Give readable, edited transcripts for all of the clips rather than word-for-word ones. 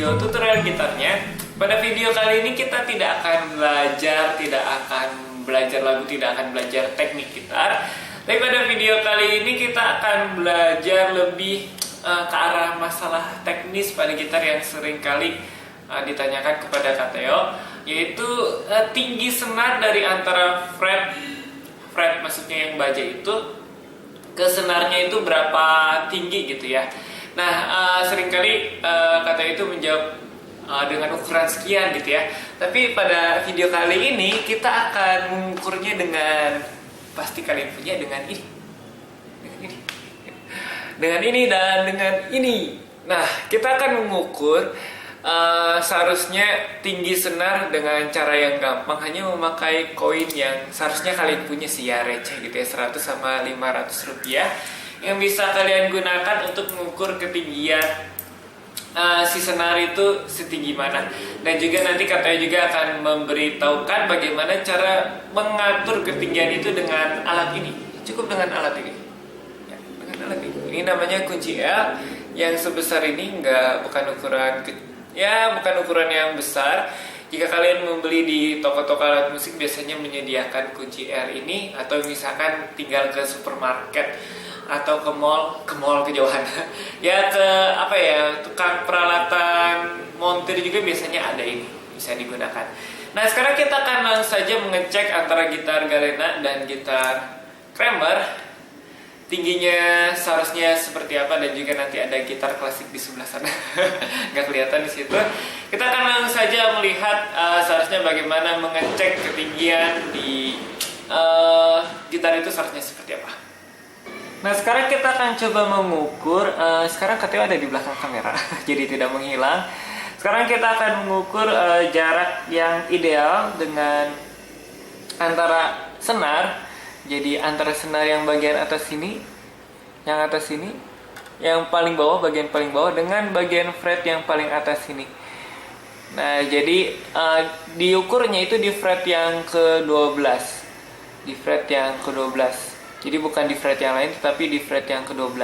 video tutorial gitarnya. Pada video kali ini kita tidak akan belajar lagu, tidak akan belajar teknik gitar. Tapi pada video kali ini kita akan belajar lebih ke arah masalah teknis pada gitar yang sering kali ditanyakan kepada Kak Theo, yaitu tinggi senar dari antara fret maksudnya yang baja itu ke senarnya itu berapa tinggi gitu ya. Nah, seringkali Kak Theo itu menjawab dengan ukuran sekian gitu ya. Tapi pada video kali ini kita akan mengukurnya dengan, pasti kalian punya, dengan ini dan dengan ini. Nah, kita akan mengukur seharusnya tinggi senar dengan cara yang gampang, hanya memakai koin yang seharusnya kalian punya sih ya, receh gitu ya, 100 sama 500 rupiah, yang bisa kalian gunakan untuk mengukur ketinggian si senar itu setinggi mana. Dan juga nanti katanya juga akan memberitahukan bagaimana cara mengatur ketinggian itu dengan alat ini. Cukup dengan alat ini ya, dengan alat ini. Ini namanya kunci L yang sebesar ini, bukan ukuran yang besar. Jika kalian membeli di toko-toko alat musik, biasanya menyediakan kunci L ini, atau misalkan tinggal ke supermarket atau ke mall kejauhan ya, ke tukang peralatan montir juga biasanya ada, ini bisa digunakan. Nah, sekarang kita akan langsung saja mengecek antara gitar Galena dan gitar Kramer tingginya seharusnya seperti apa, dan juga nanti ada gitar klasik di sebelah sana nggak kelihatan di situ. Kita akan langsung saja melihat seharusnya bagaimana mengecek ketinggian di gitar itu seharusnya seperti apa. Nah, sekarang kita akan coba mengukur. Sekarang Kak Theo ada di belakang kamera jadi tidak menghilang. Sekarang kita akan mengukur jarak yang ideal dengan antara senar. Jadi antara senar yang bagian atas sini, yang paling bawah, bagian paling bawah, dengan bagian fret yang paling atas sini. Nah, jadi diukurnya itu di fret yang ke-12. Di fret yang ke-12. Jadi bukan di fret yang lain, tetapi di fret yang ke-12.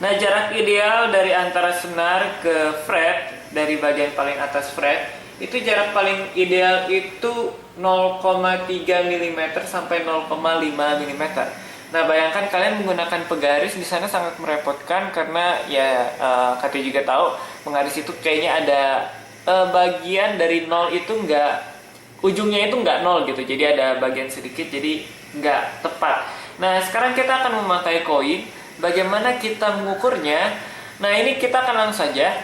Nah, jarak ideal dari antara senar ke fret, dari bagian paling atas fret, itu jarak paling ideal itu 0,3 mm sampai 0,5 mm. Nah, bayangkan kalian menggunakan pegaris di sana sangat merepotkan, karena ya Kak Theo juga tahu penggaris itu kayaknya ada bagian dari 0 itu ujungnya itu nggak 0 gitu. Jadi ada bagian sedikit, jadi nggak tepat. Nah, sekarang kita akan memakai koin. Bagaimana kita mengukurnya? Nah, ini kita akan langsung saja.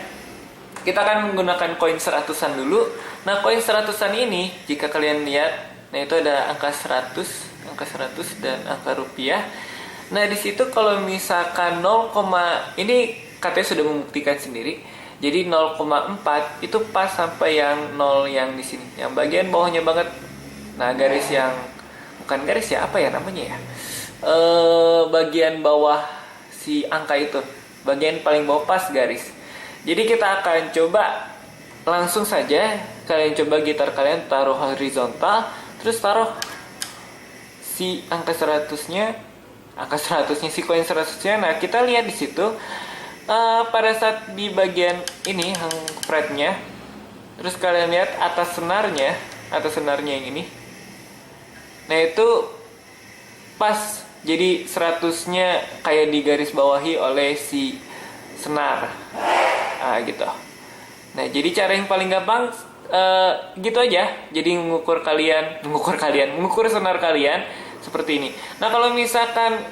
Kita akan menggunakan koin 100-an dulu. Nah, koin 100-an ini, jika kalian lihat, nah itu ada angka 100 dan angka rupiah. Nah, di situ kalau misalkan 0, ini katanya sudah membuktikan sendiri. Jadi 0,4 itu pas sampai yang 0 yang di sini, yang bagian bawahnya banget. Nah, garis yang bukan garis ya, apa ya namanya ya? Bagian bawah si angka itu, bagian paling bawah pas garis. Jadi kita akan coba langsung saja, kalian coba gitar kalian taruh horizontal, terus taruh si angka 100-nya si koin 100-nya. Nah, kita lihat di situ pada saat di bagian ini fretnya, terus kalian lihat atas senarnya yang ini. Nah, itu pas. Jadi 100-nya kayak digaris bawahi oleh si senar. Gitu. Nah, jadi cara yang paling gampang gitu aja. Jadi mengukur senar kalian seperti ini. Nah, kalau misalkan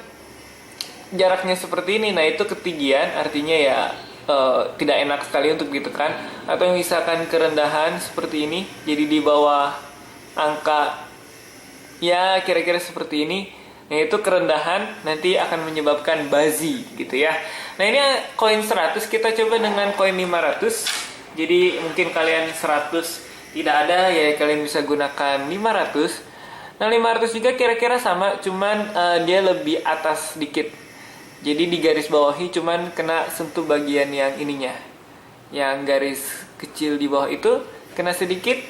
jaraknya seperti ini, nah itu ketinggian, artinya ya tidak enak sekali untuk ditekan. Atau misalkan kerendahan seperti ini, jadi di bawah angka, ya kira-kira seperti ini. Nah, itu kerendahan nanti akan menyebabkan buzzy gitu ya. Nah, ini koin 100, kita coba dengan koin 500. Jadi mungkin kalian 100 tidak ada, ya kalian bisa gunakan 500. Nah, 500 juga kira-kira sama, cuman dia lebih atas sedikit. Jadi di garis bawahi cuman kena sentuh bagian yang ininya. Yang garis kecil di bawah itu kena sedikit.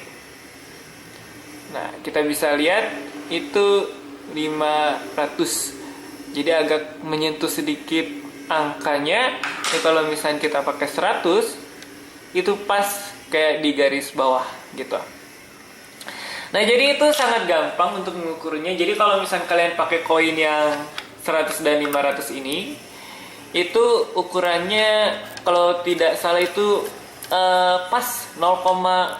Nah, kita bisa lihat itu 500. Jadi agak menyentuh sedikit angkanya. Kalau misalnya kita pakai 100, itu pas kayak di garis bawah gitu. Nah, jadi itu sangat gampang untuk mengukurnya. Jadi kalau misalnya kalian pakai koin yang 100 dan 500 ini, itu ukurannya kalau tidak salah itu pas 0,4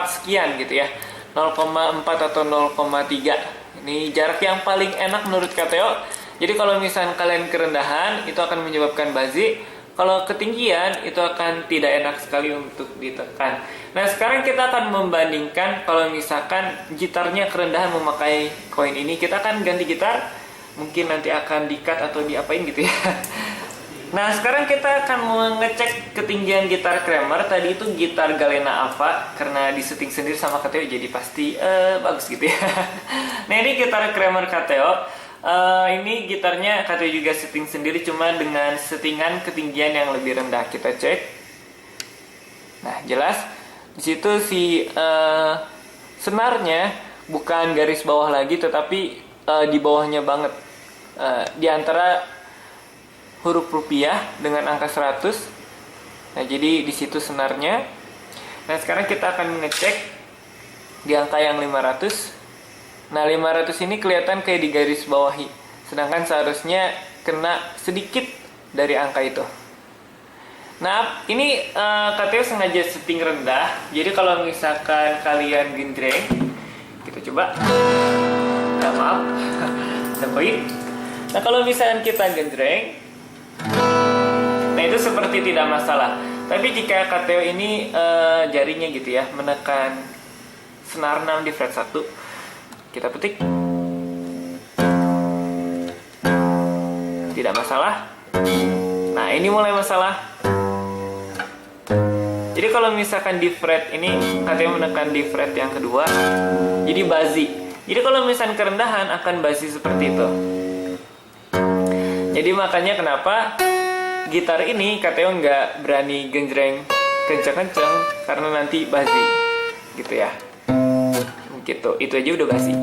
sekian gitu ya. 0,4 atau 0,3. Ini jarak yang paling enak menurut KTO. Jadi kalau misalnya kalian kerendahan, itu akan menyebabkan bazi. Kalau ketinggian, itu akan tidak enak sekali untuk ditekan. Nah, sekarang kita akan membandingkan kalau misalkan gitarnya kerendahan memakai koin ini. Kita akan ganti gitar. Mungkin nanti akan di-cut atau diapain gitu ya. Nah, sekarang kita akan mengecek ketinggian gitar Kramer. Tadi itu gitar Galena Alpha, karena disetting sendiri sama KTO, jadi pasti bagus gitu ya. Nah, ini gitar Kramer KTO. Ini gitarnya KTO juga setting sendiri, cuma dengan settingan ketinggian yang lebih rendah. Kita cek. Nah, jelas di situ si senarnya bukan garis bawah lagi, tetapi di bawahnya banget, di antara huruf rupiah dengan angka 100. Nah, jadi di situ senarnya. Nah, sekarang kita akan mengecek di angka yang 500. Nah, 500 ini kelihatan kayak di garis bawahi, sedangkan seharusnya kena sedikit dari angka itu. Nah, ini KTO sengaja setting rendah. Jadi kalau misalkan kalian genjreng, kita coba. Nah, maaf, ada koin. Nah, kalau misalkan kita genjreng, nah itu seperti tidak masalah. Tapi jika KTO ini jarinya gitu ya, menekan senar 6 di fret 1, kita petik, tidak masalah. Nah, ini mulai masalah. Jadi kalau misalkan di fret ini KTO menekan di fret yang kedua, jadi bazi. Jadi kalau misalkan kerendahan akan bazi seperti itu. Jadi makanya kenapa gitar ini KTO nggak berani genjreng kenceng-kenceng, karena nanti bazi gitu ya. Gitu, itu aja udah basi.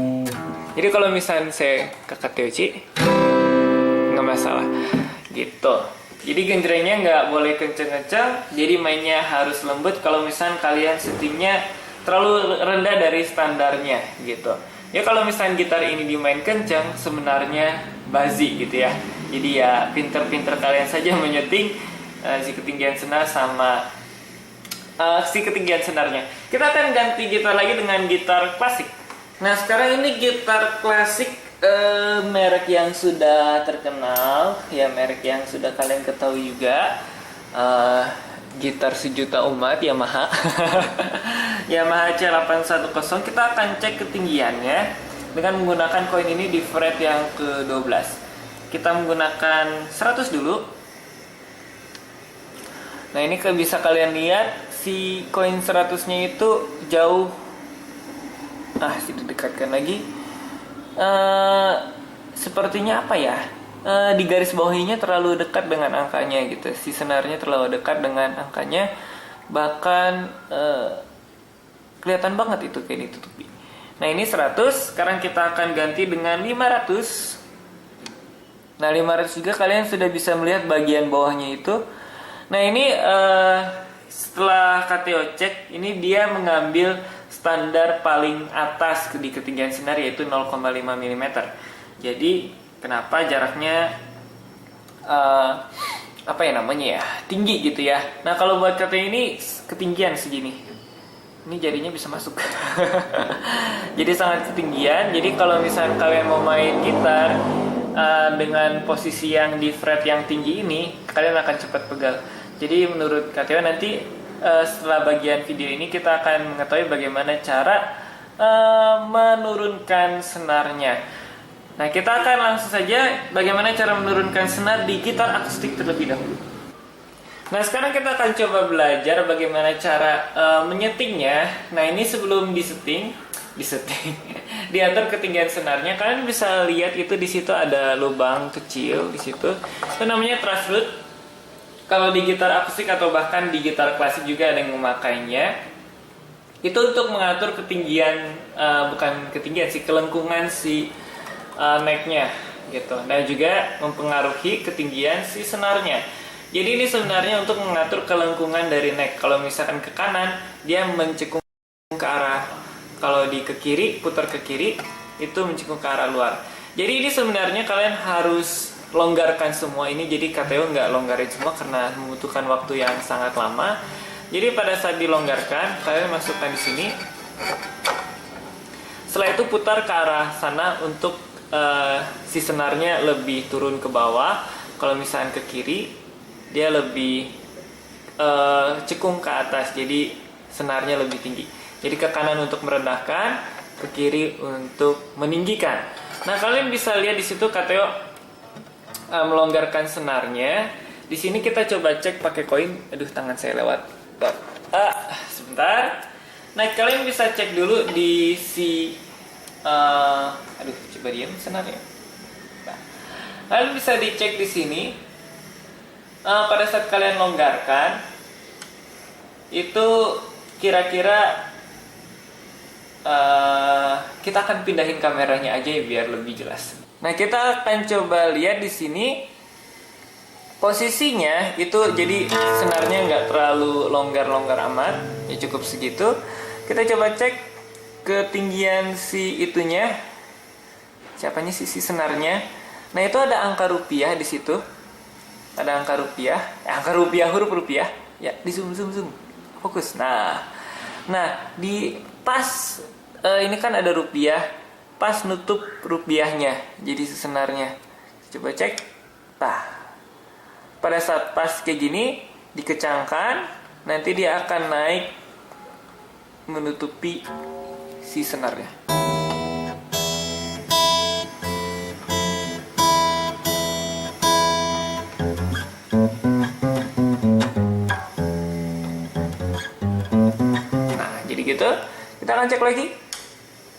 Jadi kalau misalnya saya ke KTOC nggak masalah gitu. Jadi genjrengnya nggak boleh kenceng-kenceng, jadi mainnya harus lembut. Kalau misalnya kalian settingnya terlalu rendah dari standarnya gitu ya. Kalau misalnya gitar ini dimain kenceng, sebenarnya bazi gitu ya. Jadi ya pinter-pinter kalian saja menyeting si ketinggian senar sama si ketinggian senarnya. Kita akan ganti gitar lagi dengan gitar klasik. Nah, sekarang ini gitar klasik merek yang sudah terkenal, ya merek yang sudah kalian ketahui juga. Gitar sejuta umat Yamaha. Yamaha C810. Kita akan cek ketinggiannya dengan menggunakan koin ini di fret yang ke-12. Kita menggunakan 100 dulu. Nah, ini bisa kalian lihat si koin 100-nya itu jauh. Situ dekatkan lagi. Sepertinya apa ya? Di garis bawahinya terlalu dekat dengan angkanya gitu. Si senarnya terlalu dekat dengan angkanya. Bahkan kelihatan banget itu kayak ditutupi. Nah, ini 100. Sekarang kita akan ganti dengan 500. Nah, 500 juga kalian sudah bisa melihat bagian bawahnya itu. Nah, ini setelah KTO cek, ini dia mengambil standar paling atas di ketinggian senar, yaitu 0,5 mm. Jadi kenapa jaraknya tinggi gitu ya. Nah, kalau buat KTO ini ketinggian segini, ini jadinya bisa masuk. Jadi sangat ketinggian. Jadi kalau misalnya kalian mau main gitar dengan posisi yang di fret yang tinggi ini, kalian akan cepat pegal. Jadi menurut KTO nanti setelah bagian video ini kita akan mengetahui bagaimana cara menurunkan senarnya. Nah, kita akan langsung saja bagaimana cara menurunkan senar di gitar akustik terlebih dahulu. Nah, sekarang kita akan coba belajar bagaimana cara menyetingnya. Nah, ini sebelum disetting diatur ketinggian senarnya, kalian bisa lihat itu di situ ada lubang kecil di situ. Itu namanya truss rod. Kalau di gitar akustik atau bahkan di gitar klasik juga ada yang memakainya. Itu untuk mengatur ketinggian, bukan ketinggian sih, kelengkungan si necknya gitu. Dan juga mempengaruhi ketinggian si senarnya. Jadi ini sebenarnya untuk mengatur kelengkungan dari neck. Kalau misalkan ke kanan, dia mencekung ke arah, kalau ke kiri, putar ke kiri, itu mencekung ke arah luar. Jadi ini sebenarnya kalian harus longgarkan semua ini. Jadi KTO nggak longgarin semua karena membutuhkan waktu yang sangat lama. Jadi pada saat dilonggarkan, kalian masukkan di sini. Setelah itu putar ke arah sana untuk si senarnya lebih turun ke bawah. Kalau misalkan ke kiri, dia lebih cekung ke atas. Jadi senarnya lebih tinggi. Jadi ke kanan untuk merendahkan, ke kiri untuk meninggikan. Nah, kalian bisa lihat di situ KTO melonggarkan senarnya. Di sini kita coba cek pakai koin. Aduh, tangan saya lewat. Sebentar. Nah, kalian bisa cek dulu di si aduh, coba diam senarnya. Nah, kalian bisa dicek di sini. Pada saat kalian longgarkan, itu kira-kira kita akan pindahin kameranya aja ya biar lebih jelas. Nah, kita akan coba lihat di sini posisinya itu, jadi senarnya nggak terlalu longgar-longgar amat, ya cukup segitu. Kita coba cek ketinggian si itunya, siapanya si senarnya. Nah, itu ada angka rupiah di situ, ada angka rupiah, huruf rupiah. Ya, di zoom, fokus. Nah di pas ini kan ada rupiah, pas nutup rupiahnya, jadi senarnya. Coba cek. Nah, pada saat pas kayak gini dikecangkan, nanti dia akan naik menutupi si senarnya. Nah, jadi gitu. Kita akan cek lagi.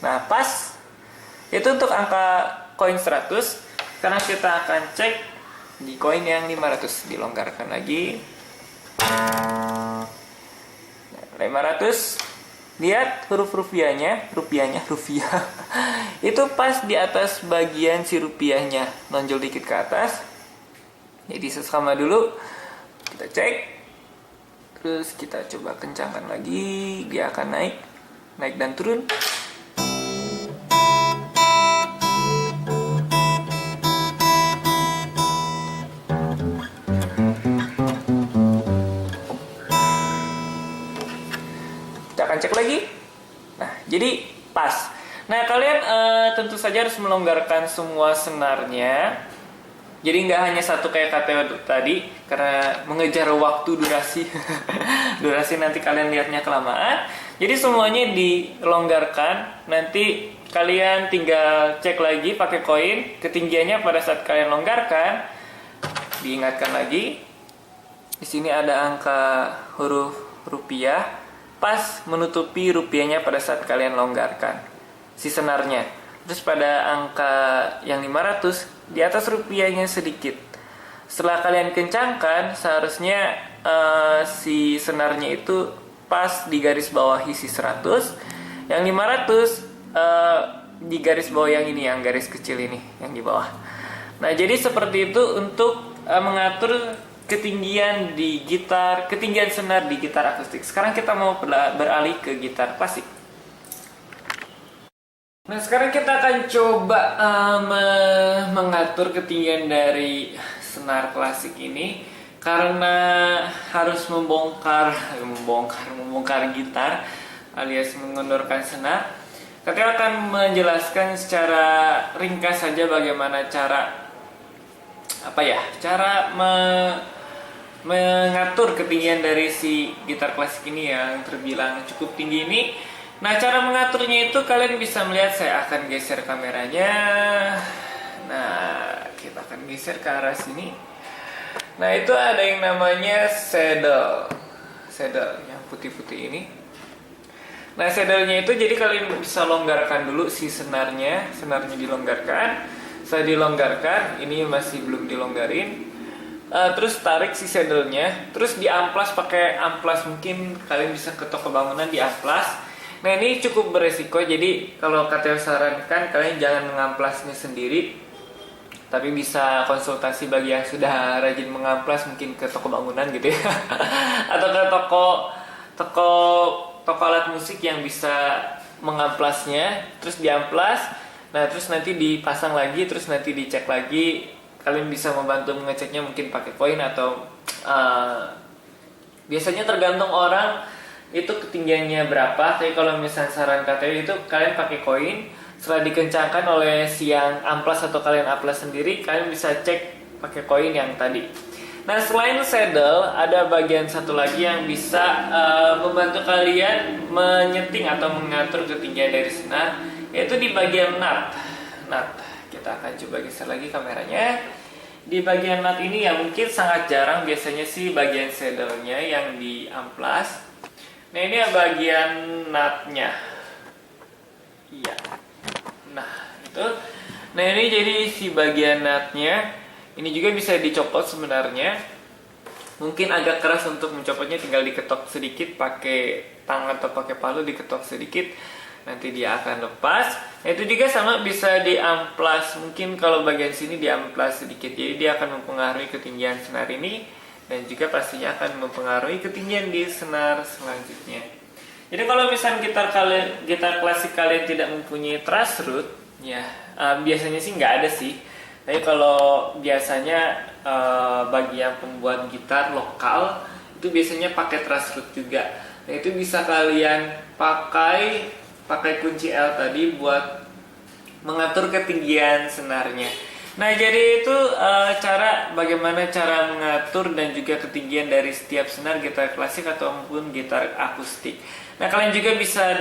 Nah, pas. Itu untuk angka koin 100. Sekarang kita akan cek di koin yang 500. Dilonggarkan lagi. 500. Lihat huruf rupiah. Itu pas di atas bagian si rupiahnya, nonjol dikit ke atas. Jadi sesama dulu kita cek. Terus kita coba kencangkan lagi, dia akan naik dan turun. Cek lagi. Nah, jadi pas. Nah, kalian tentu saja harus melonggarkan semua senarnya. Jadi nggak hanya satu kayak KTO tadi, karena mengejar waktu durasi. Durasi nanti kalian lihatnya kelamaan. Jadi semuanya dilonggarkan. Nanti kalian tinggal cek lagi pakai koin ketinggiannya pada saat kalian longgarkan. Diingatkan lagi. Di sini ada angka huruf rupiah. Pas menutupi rupiahnya pada saat kalian longgarkan si senarnya. Terus pada angka yang 500 di atas rupiahnya sedikit. Setelah kalian kencangkan, seharusnya si senarnya itu pas di garis bawahi si 100. Yang 500 di garis bawah yang ini, yang garis kecil ini yang di bawah. Nah, jadi seperti itu untuk mengatur ketinggian di gitar, ketinggian senar di gitar akustik. Sekarang kita mau beralih ke gitar klasik. Nah, sekarang kita akan coba mengatur ketinggian dari senar klasik ini, karena harus membongkar gitar alias mengendorkan senar. Kita akan menjelaskan secara ringkas saja bagaimana cara mengatur ketinggian dari si gitar klasik ini yang terbilang cukup tinggi ini. Nah, cara mengaturnya itu kalian bisa melihat, saya akan geser kameranya. Nah, kita akan geser ke arah sini. Nah, itu ada yang namanya saddle yang putih-putih ini. Nah, saddle-nya itu jadi kalian bisa longgarkan dulu si senarnya dilonggarkan. Saya dilonggarkan, ini masih belum dilonggarin. Terus tarik si saddle-nya, terus diamplas pakai amplas, mungkin kalian bisa ke toko bangunan diamplas. Nah, ini cukup beresiko, jadi kalau KTO sarankan kalian jangan mengamplasnya sendiri, Tapi bisa konsultasi bagi yang sudah rajin mengamplas, mungkin ke toko bangunan gitu ya. Atau ke toko toko alat musik yang bisa mengamplasnya, terus diamplas. Nah, terus nanti dipasang lagi, terus nanti dicek lagi. Kalian bisa membantu mengeceknya mungkin pakai koin atau biasanya tergantung orang itu ketinggiannya berapa. Tapi kalau misalnya saran KTW itu kalian pakai koin. Setelah dikencangkan oleh si yang amplas atau kalian amplas sendiri, kalian bisa cek pakai koin yang tadi. Nah, selain saddle, ada bagian satu lagi yang bisa membantu kalian menyeting atau mengatur ketinggian dari senar, yaitu di bagian nut. Kita akan coba geser lagi kameranya. Di bagian nut ini ya mungkin sangat jarang, biasanya sih bagian saddle-nya yang di amplas. Nah, ini ya bagian nutnya. Iya. Nah, itu. Nah, ini jadi si bagian nutnya. Ini juga bisa dicopot sebenarnya. Mungkin agak keras untuk mencopotnya, tinggal diketok sedikit pakai tangan atau pakai palu, diketok sedikit. Nanti dia akan lepas. Nah, itu juga sama bisa diamplas. Mungkin kalau bagian sini diamplas sedikit. Jadi dia akan mempengaruhi ketinggian senar ini. Dan juga pastinya akan mempengaruhi ketinggian di senar selanjutnya. Jadi kalau misalnya gitar klasik kalian tidak mempunyai truss root, ya biasanya sih nggak ada sih. Tapi kalau biasanya bagi yang pembuat gitar lokal itu biasanya pakai truss root juga. Nah, itu bisa kalian pakai kunci L tadi buat mengatur ketinggian senarnya. Nah, jadi itu bagaimana cara mengatur dan juga ketinggian dari setiap senar gitar klasik ataupun gitar akustik. Nah, kalian juga bisa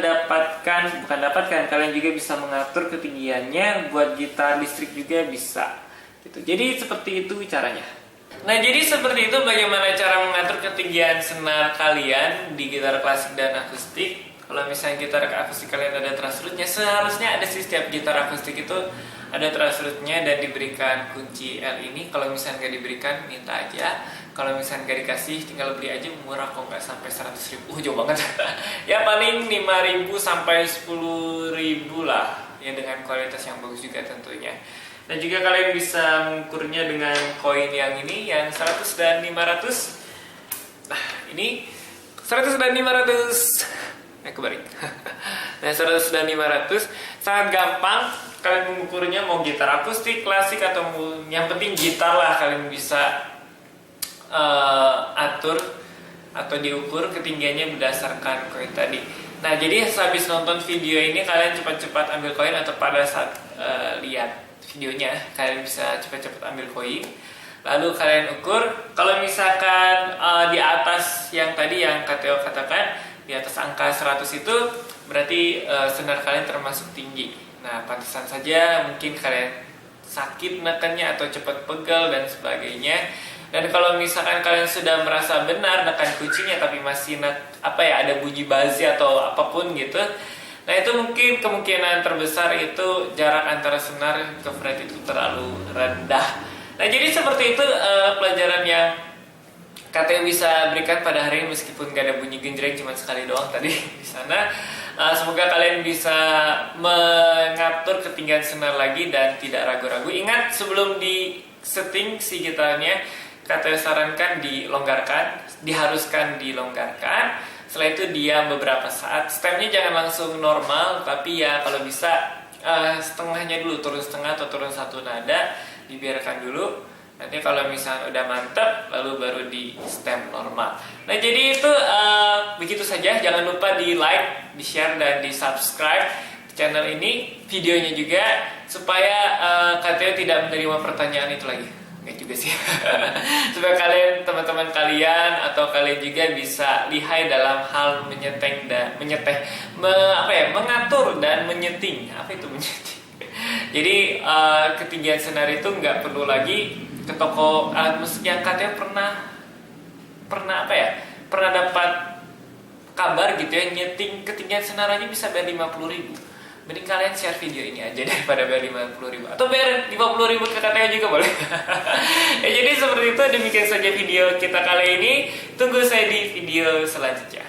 kalian juga bisa mengatur ketinggiannya buat gitar listrik juga bisa. Gitu. Jadi seperti itu caranya. Nah, jadi seperti itu bagaimana cara mengatur ketinggian senar kalian di gitar klasik dan akustik. Kalau misalnya gitar akustik kalian ada truss rootnya, seharusnya ada sih setiap gitar akustik itu ada truss rootnya dan diberikan kunci L ini. Kalau misalnya nggak diberikan, minta aja. Kalau misalnya nggak dikasih, tinggal beli aja, murah kok, nggak sampai 100.000. Jauh banget. Ya paling 5.000 sampai 10.000 lah. Ya dengan kualitas yang bagus juga tentunya. Dan juga kalian bisa mengukurnya dengan koin yang ini, yang 100 dan 500. Nah, ini 100 dan 500. Kebalik. Nah, 100 dan 500 sangat gampang kalian mengukurnya, mau gitar akustik, klasik, atau yang penting gitar lah, kalian bisa atur atau diukur ketinggiannya berdasarkan koin tadi. Nah, jadi habis nonton video ini kalian cepat-cepat ambil koin, atau pada saat lihat videonya kalian bisa cepat-cepat ambil koin, lalu kalian ukur. Kalau misalkan di atas yang tadi yang Kateo katakan, di atas angka 100 itu berarti senar kalian termasuk tinggi. Nah, pantesan saja mungkin kalian sakit nekannya atau cepat pegal dan sebagainya. Dan kalau misalkan kalian sudah merasa benar nekan kuncinya tapi masih ada bunyi buzzy atau apapun gitu, nah itu mungkin kemungkinan terbesar itu jarak antara senar ke fret itu terlalu rendah. Nah, jadi seperti itu pelajaran yang KTW bisa berikan pada hari ini, meskipun gak ada bunyi genjreng, cuma sekali doang tadi di sana. Semoga kalian bisa mengatur ketinggian senar lagi dan tidak ragu-ragu. Ingat, sebelum di setting si gitarnya, KTW sarankan diharuskan dilonggarkan. Setelah itu diam beberapa saat. Stemnya jangan langsung normal, tapi ya kalau bisa setengahnya dulu, turun setengah atau turun satu nada, dibiarkan dulu. Nanti kalau misalnya udah mantap, lalu baru di stem normal. Nah, jadi itu begitu saja. Jangan lupa di like, di share, dan di subscribe channel ini, videonya juga, supaya KTO tidak menerima pertanyaan itu lagi. Enggak juga sih. Supaya teman-teman kalian atau kalian juga bisa lihai dalam hal mengatur dan menyeting. Apa itu menyeting? Jadi ketinggian senar itu nggak perlu lagi ke toko alat musik yang katanya pernah dapat kabar gitu ya, nyeting ketinggian senar aja bisa bayar 50.000. Mending kalian share video ini aja daripada bayar 50.000, atau bayar 50.000 ke katanya juga boleh. Ya, jadi seperti itu, demikian saja video kita kali ini. Tunggu saya di video selanjutnya.